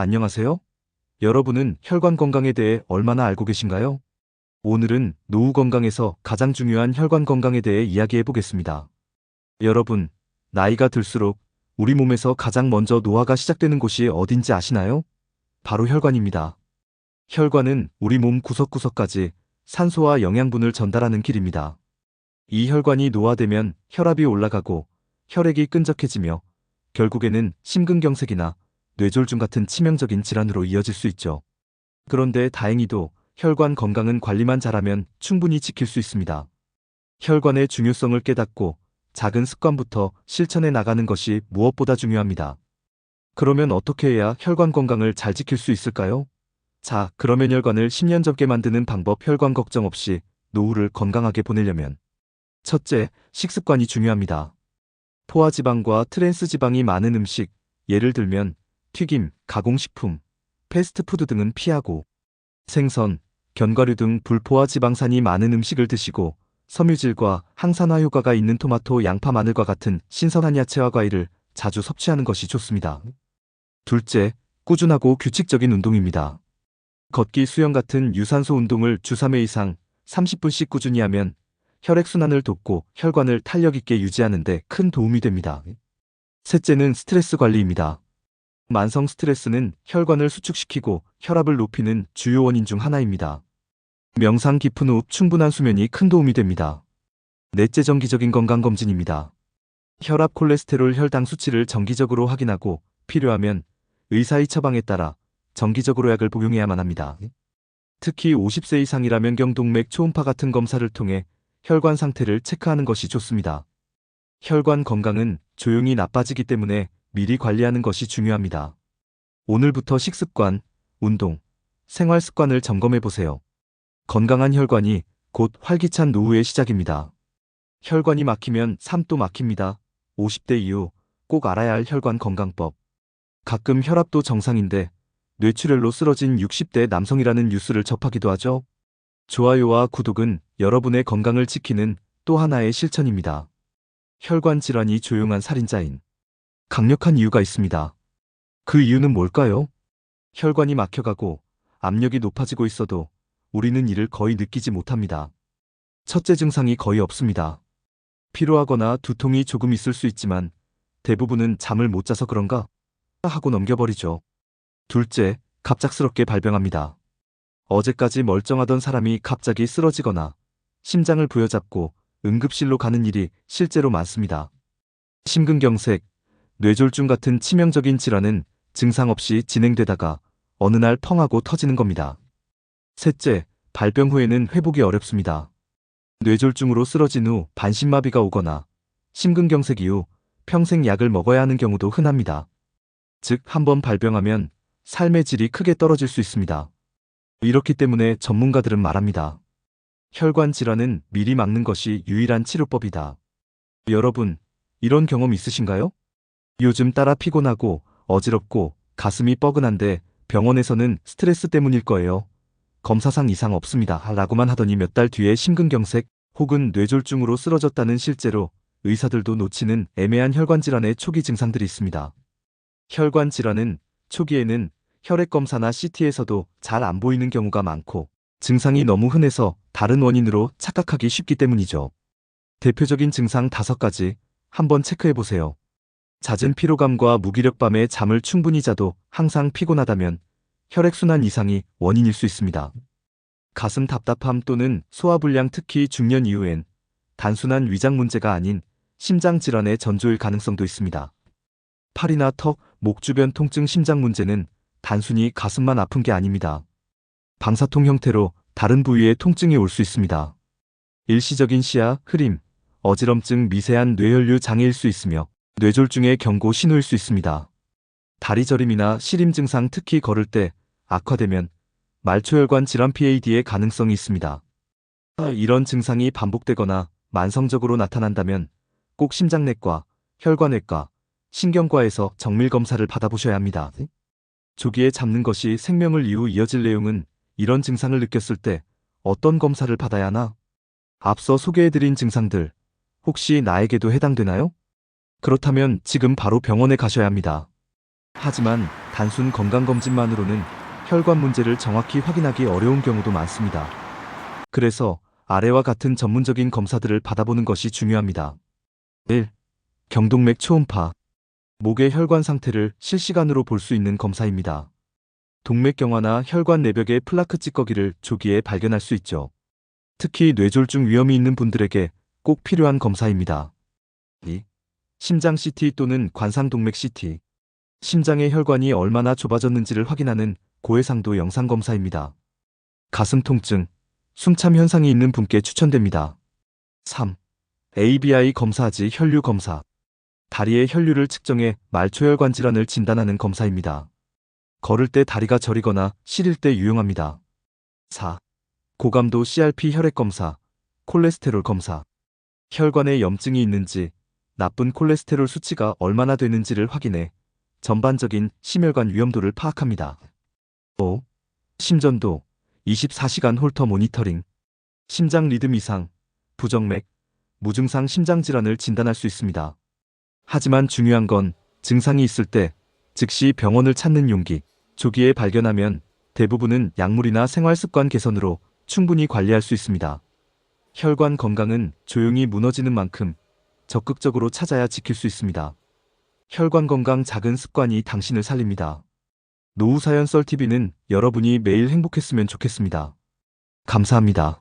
안녕하세요. 여러분은 혈관 건강에 대해 얼마나 알고 계신가요? 오늘은 노후 건강에서 가장 중요한 혈관 건강에 대해 이야기해 보겠습니다. 여러분, 나이가 들수록 우리 몸에서 가장 먼저 노화가 시작되는 곳이 어딘지 아시나요? 바로 혈관입니다. 혈관은 우리 몸 구석구석까지 산소와 영양분을 전달하는 길입니다. 이 혈관이 노화되면 혈압이 올라가고 혈액이 끈적해지며 결국에는 심근경색이나 뇌졸중 같은 치명적인 질환으로 이어질 수 있죠. 그런데 다행히도 혈관 건강은 관리만 잘하면 충분히 지킬 수 있습니다. 혈관의 중요성을 깨닫고 작은 습관부터 실천해 나가는 것이 무엇보다 중요합니다. 그러면 어떻게 해야 혈관 건강을 잘 지킬 수 있을까요? 자, 그러면 혈관을 10년 젊게 만드는 방법. 혈관 걱정 없이 노후를 건강하게 보내려면 첫째, 식습관이 중요합니다. 포화지방과 트랜스지방이 많은 음식, 예를 들면 튀김, 가공식품, 패스트푸드 등은 피하고 생선, 견과류 등 불포화 지방산이 많은 음식을 드시고 섬유질과 항산화 효과가 있는 토마토, 양파, 마늘과 같은 신선한 야채와 과일을 자주 섭취하는 것이 좋습니다. 둘째, 꾸준하고 규칙적인 운동입니다. 걷기, 수영 같은 유산소 운동을 주 3회 이상 30분씩 꾸준히 하면 혈액순환을 돕고 혈관을 탄력 있게 유지하는 데 큰 도움이 됩니다. 셋째는 스트레스 관리입니다. 만성 스트레스는 혈관을 수축시키고 혈압을 높이는 주요 원인 중 하나입니다. 명상, 깊은 호흡, 충분한 수면이 큰 도움이 됩니다. 넷째, 정기적인 건강검진입니다. 혈압, 콜레스테롤, 혈당 수치를 정기적으로 확인하고 필요하면 의사의 처방에 따라 정기적으로 약을 복용해야만 합니다. 특히 50세 이상이라면 경동맥, 초음파 같은 검사를 통해 혈관 상태를 체크하는 것이 좋습니다. 혈관 건강은 조용히 나빠지기 때문에 미리 관리하는 것이 중요합니다. 오늘부터 식습관, 운동, 생활 습관을 점검해 보세요. 건강한 혈관이 곧 활기찬 노후의 시작입니다. 혈관이 막히면 삶도 막힙니다. 50대 이후 꼭 알아야 할 혈관 건강법. 가끔 혈압도 정상인데 뇌출혈로 쓰러진 60대 남성이라는 뉴스를 접하기도 하죠. 좋아요와 구독은 여러분의 건강을 지키는 또 하나의 실천입니다. 혈관 질환이 조용한 살인자인 강력한 이유가 있습니다. 그 이유는 뭘까요? 혈관이 막혀가고 압력이 높아지고 있어도 우리는 이를 거의 느끼지 못합니다. 첫째, 증상이 거의 없습니다. 피로하거나 두통이 조금 있을 수 있지만 대부분은 잠을 못 자서 그런가 하고 넘겨버리죠. 둘째, 갑작스럽게 발병합니다. 어제까지 멀쩡하던 사람이 갑자기 쓰러지거나 심장을 부여잡고 응급실로 가는 일이 실제로 많습니다. 심근경색, 뇌졸중 같은 치명적인 질환은 증상 없이 진행되다가 어느 날 펑 하고 터지는 겁니다. 셋째, 발병 후에는 회복이 어렵습니다. 뇌졸중으로 쓰러진 후 반신마비가 오거나 심근경색 이후 평생 약을 먹어야 하는 경우도 흔합니다. 즉, 한번 발병하면 삶의 질이 크게 떨어질 수 있습니다. 이렇기 때문에 전문가들은 말합니다. 혈관 질환은 미리 막는 것이 유일한 치료법이다. 여러분, 이런 경험 있으신가요? 요즘 따라 피곤하고 어지럽고 가슴이 뻐근한데 병원에서는 스트레스 때문일 거예요. 검사상 이상 없습니다. 라고만 하더니 몇 달 뒤에 심근경색 혹은 뇌졸중으로 쓰러졌다는 실제로 의사들도 놓치는 애매한 혈관 질환의 초기 증상들이 있습니다. 혈관 질환은 초기에는 혈액 검사나 CT에서도 잘 안 보이는 경우가 많고 증상이 너무 흔해서 다른 원인으로 착각하기 쉽기 때문이죠. 대표적인 증상 5가지 한번 체크해 보세요. 잦은 피로감과 무기력, 밤에 잠을 충분히 자도 항상 피곤하다면 혈액순환 이상이 원인일 수 있습니다. 가슴 답답함 또는 소화불량, 특히 중년 이후엔 단순한 위장 문제가 아닌 심장 질환의 전조일 가능성도 있습니다. 팔이나 턱, 목 주변 통증, 심장 문제는 단순히 가슴만 아픈 게 아닙니다. 방사통 형태로 다른 부위에 통증이 올 수 있습니다. 일시적인 시야, 흐림, 어지럼증, 미세한 뇌혈류 장애일 수 있으며 뇌졸중의 경고 신호일 수 있습니다. 다리 저림이나 시림 증상, 특히 걸을 때 악화되면 말초혈관 질환 PAD의 가능성이 있습니다. 이런 증상이 반복되거나 만성적으로 나타난다면 꼭 심장내과, 혈관외과, 신경과에서 정밀검사를 받아보셔야 합니다. 조기에 잡는 것이 생명을 이후 이어질 내용은 이런 증상을 느꼈을 때 어떤 검사를 받아야 하나? 앞서 소개해드린 증상들 혹시 나에게도 해당되나요? 그렇다면 지금 바로 병원에 가셔야 합니다. 하지만 단순 건강검진만으로는 혈관 문제를 정확히 확인하기 어려운 경우도 많습니다. 그래서 아래와 같은 전문적인 검사들을 받아보는 것이 중요합니다. 1. 경동맥 초음파. 목의 혈관 상태를 실시간으로 볼 수 있는 검사입니다. 동맥경화나 혈관 내벽의 플라크 찌꺼기를 조기에 발견할 수 있죠. 특히 뇌졸중 위험이 있는 분들에게 꼭 필요한 검사입니다. 2. 심장 CT 또는 관상동맥 CT. 심장의 혈관이 얼마나 좁아졌는지를 확인하는 고해상도 영상 검사입니다. 가슴 통증, 숨참 현상이 있는 분께 추천됩니다. 3. ABI 검사지 혈류 검사. 다리의 혈류를 측정해 말초혈관 질환을 진단하는 검사입니다. 걸을 때 다리가 저리거나 시릴 때 유용합니다. 4. 고감도 CRP 혈액 검사, 콜레스테롤 검사. 혈관에 염증이 있는지, 나쁜 콜레스테롤 수치가 얼마나 되는지를 확인해 전반적인 심혈관 위험도를 파악합니다. 5. 심전도, 24시간 홀터 모니터링. 심장 리듬 이상, 부정맥, 무증상 심장질환을 진단할 수 있습니다. 하지만 중요한 건 증상이 있을 때 즉시 병원을 찾는 용기. 조기에 발견하면 대부분은 약물이나 생활습관 개선으로 충분히 관리할 수 있습니다. 혈관 건강은 조용히 무너지는 만큼 적극적으로 찾아야 지킬 수 있습니다. 혈관 건강 작은 습관이 당신을 살립니다. 노후사연 썰TV는 여러분이 매일 행복했으면 좋겠습니다. 감사합니다.